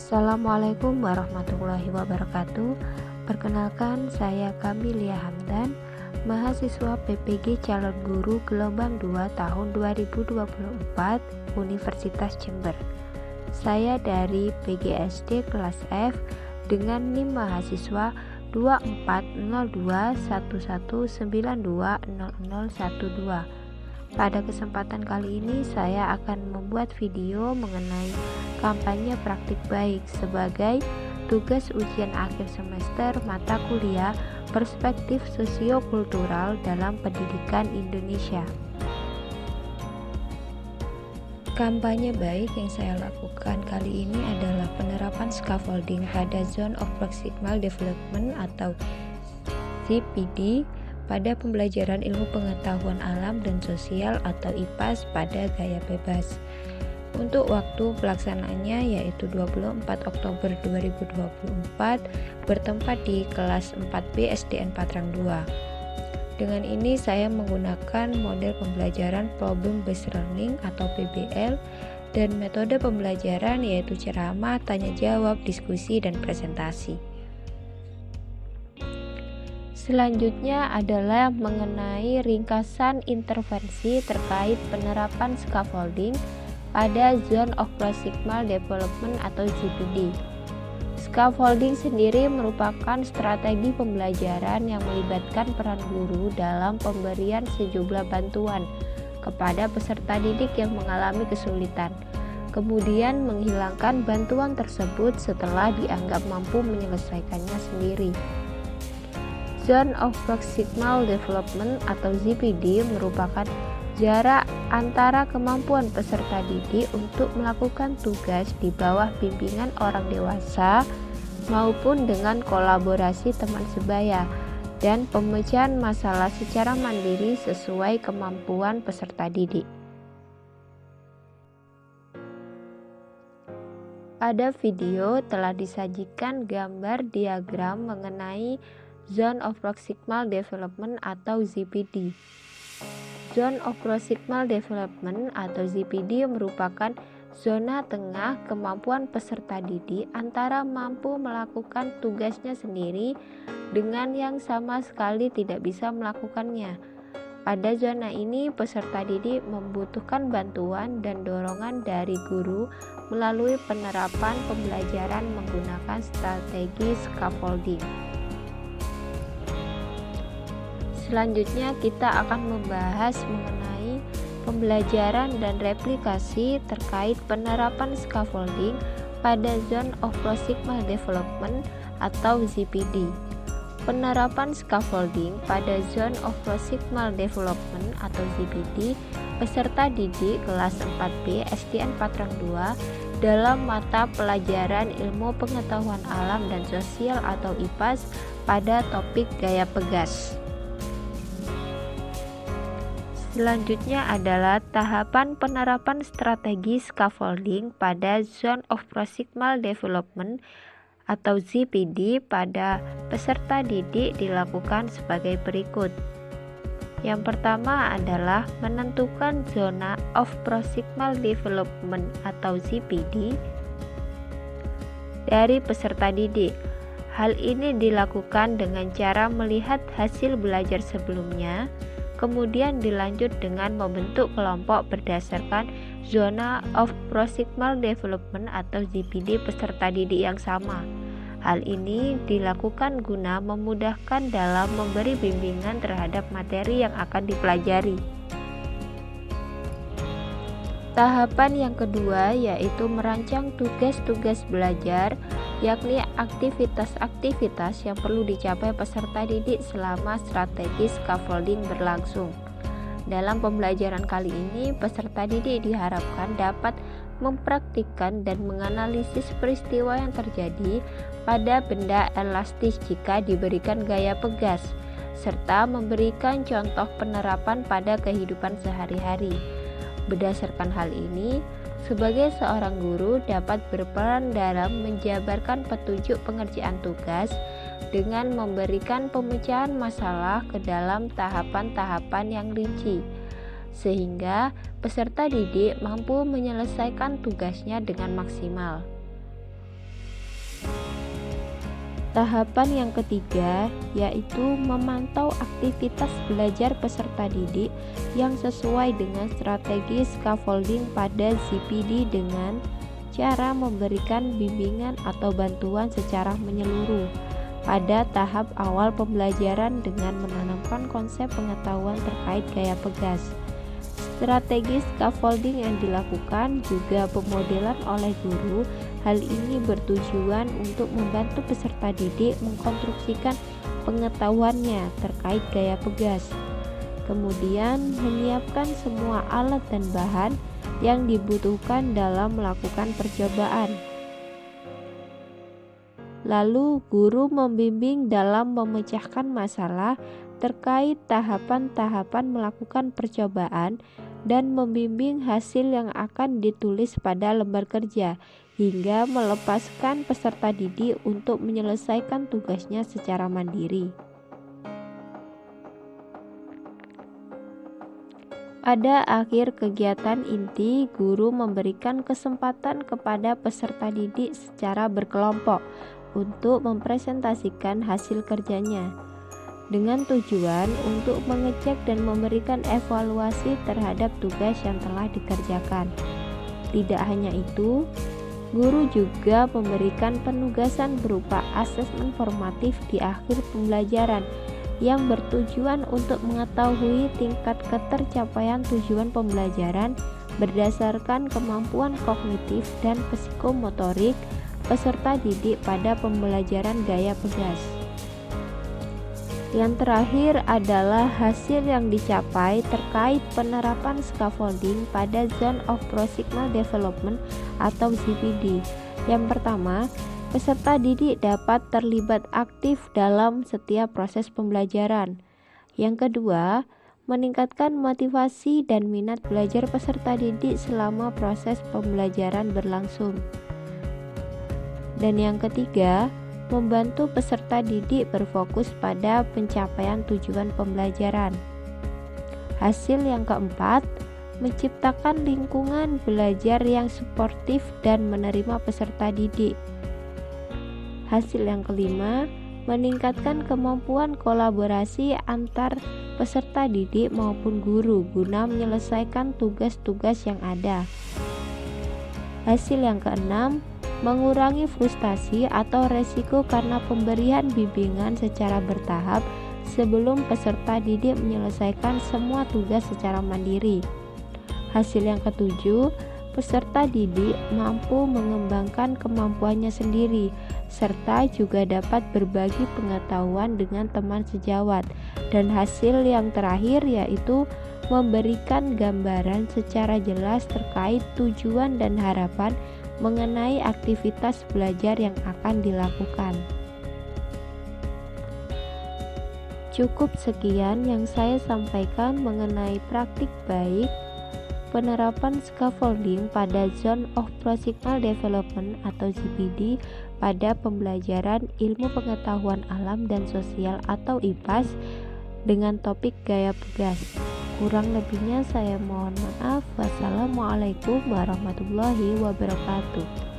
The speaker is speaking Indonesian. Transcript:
Assalamualaikum warahmatullahi wabarakatuh. Perkenalkan, saya Kamilia Hamdan, mahasiswa PPG Calon Guru Gelombang 2 tahun 2024 Universitas Jember. Saya dari PGSD kelas F dengan NIM mahasiswa 240211920012. Pada kesempatan kali ini saya akan membuat video mengenai kampanye praktik baik sebagai tugas ujian akhir semester mata kuliah Perspektif Sosiokultural dalam Pendidikan Indonesia. Kampanye baik yang saya lakukan kali ini adalah penerapan scaffolding pada Zone of Proximal Development atau ZPD pada pembelajaran ilmu pengetahuan alam dan sosial atau IPAS pada gaya bebas. Untuk waktu pelaksanaannya yaitu 24 Oktober 2024 bertempat di kelas 4B SDN Patrang 2. Dengan ini saya menggunakan model pembelajaran Problem Based Learning atau PBL dan metode pembelajaran yaitu ceramah, tanya jawab, diskusi, dan presentasi. Selanjutnya adalah mengenai ringkasan intervensi terkait penerapan scaffolding pada Zone of Proximal Development atau ZPD. Scaffolding sendiri merupakan strategi pembelajaran yang melibatkan peran guru dalam pemberian sejumlah bantuan kepada peserta didik yang mengalami kesulitan, kemudian menghilangkan bantuan tersebut setelah dianggap mampu menyelesaikannya sendiri. Zone of Proximal Development atau ZPD merupakan jarak antara kemampuan peserta didik untuk melakukan tugas di bawah bimbingan orang dewasa maupun dengan kolaborasi teman sebaya dan pemecahan masalah secara mandiri sesuai kemampuan peserta didik. Pada video telah disajikan gambar diagram mengenai Zone of Proximal Development atau ZPD. Zone of Proximal Development atau ZPD merupakan zona tengah kemampuan peserta didik antara mampu melakukan tugasnya sendiri dengan yang sama sekali tidak bisa melakukannya. Pada zona ini, peserta didik membutuhkan bantuan dan dorongan dari guru melalui penerapan pembelajaran menggunakan strategi scaffolding. Selanjutnya kita akan membahas mengenai pembelajaran dan replikasi terkait penerapan scaffolding pada Zone of Proximal Development atau ZPD. Penerapan scaffolding pada Zone of Proximal Development atau ZPD peserta didik kelas 4B SDN Patrang 2 dalam mata pelajaran ilmu pengetahuan alam dan sosial atau IPAS pada topik gaya pegas. Selanjutnya adalah tahapan penerapan strategi scaffolding pada Zone of Proximal Development atau ZPD pada peserta didik dilakukan sebagai berikut. Yang pertama adalah menentukan zona of proximal development atau ZPD dari peserta didik. Hal ini dilakukan dengan cara melihat hasil belajar sebelumnya, kemudian dilanjut dengan membentuk kelompok berdasarkan zona of proximal development atau ZPD peserta didik yang sama. Hal ini dilakukan guna memudahkan dalam memberi bimbingan terhadap materi yang akan dipelajari. Tahapan yang kedua yaitu merancang tugas-tugas belajar, yakni aktivitas-aktivitas yang perlu dicapai peserta didik selama strategi scaffolding berlangsung. Dalam pembelajaran kali ini, peserta didik diharapkan dapat mempraktikkan dan menganalisis peristiwa yang terjadi pada benda elastis jika diberikan gaya pegas, serta memberikan contoh penerapan pada kehidupan sehari-hari. Berdasarkan hal ini, sebagai seorang guru dapat berperan dalam menjabarkan petunjuk pengerjaan tugas dengan memberikan pemecahan masalah ke dalam tahapan-tahapan yang rinci, sehingga peserta didik mampu menyelesaikan tugasnya dengan maksimal. Tahapan yang ketiga yaitu memantau aktivitas belajar peserta didik yang sesuai dengan strategi scaffolding pada ZPD dengan cara memberikan bimbingan atau bantuan secara menyeluruh pada tahap awal pembelajaran dengan menanamkan konsep pengetahuan terkait gaya pegas. Strategi scaffolding yang dilakukan juga pemodelan oleh guru. Hal ini bertujuan untuk membantu peserta didik mengkonstruksikan pengetahuannya terkait gaya pegas. Kemudian menyiapkan semua alat dan bahan yang dibutuhkan dalam melakukan percobaan. Lalu guru membimbing dalam memecahkan masalah terkait tahapan-tahapan melakukan percobaan dan membimbing hasil yang akan ditulis pada lembar kerja hingga melepaskan peserta didik untuk menyelesaikan tugasnya secara mandiri. Pada akhir kegiatan inti, guru memberikan kesempatan kepada peserta didik secara berkelompok untuk mempresentasikan hasil kerjanya dengan tujuan untuk mengecek dan memberikan evaluasi terhadap tugas yang telah dikerjakan. Tidak hanya itu, guru juga memberikan penugasan berupa asesmen formatif di akhir pembelajaran yang bertujuan untuk mengetahui tingkat ketercapaian tujuan pembelajaran berdasarkan kemampuan kognitif dan psikomotorik peserta didik pada pembelajaran gaya pegas. Yang terakhir adalah hasil yang dicapai terkait penerapan scaffolding pada Zone of Proximal Development atau ZPD. Yang pertama, peserta didik dapat terlibat aktif dalam setiap proses pembelajaran. Yang kedua, meningkatkan motivasi dan minat belajar peserta didik selama proses pembelajaran berlangsung. Dan yang ketiga, membantu peserta didik berfokus pada pencapaian tujuan pembelajaran. Hasil yang keempat, menciptakan lingkungan belajar yang suportif dan menerima peserta didik. Hasil yang kelima, meningkatkan kemampuan kolaborasi antar peserta didik maupun guru guna menyelesaikan tugas-tugas yang ada. Hasil yang keenam, mengurangi frustasi atau resiko karena pemberian bimbingan secara bertahap sebelum peserta didik menyelesaikan semua tugas secara mandiri. Hasil yang ketujuh, peserta didik mampu mengembangkan kemampuannya sendiri serta juga dapat berbagi pengetahuan dengan teman sejawat. Dan hasil yang terakhir yaitu memberikan gambaran secara jelas terkait tujuan dan harapan mengenai aktivitas belajar yang akan dilakukan. Cukup sekian yang saya sampaikan mengenai praktik baik penerapan scaffolding pada Zone of Proximal Development atau ZPD pada pembelajaran ilmu pengetahuan alam dan sosial atau IPAS dengan topik gaya pegas. Kurang lebihnya saya mohon maaf. Wassalamualaikum warahmatullahi wabarakatuh.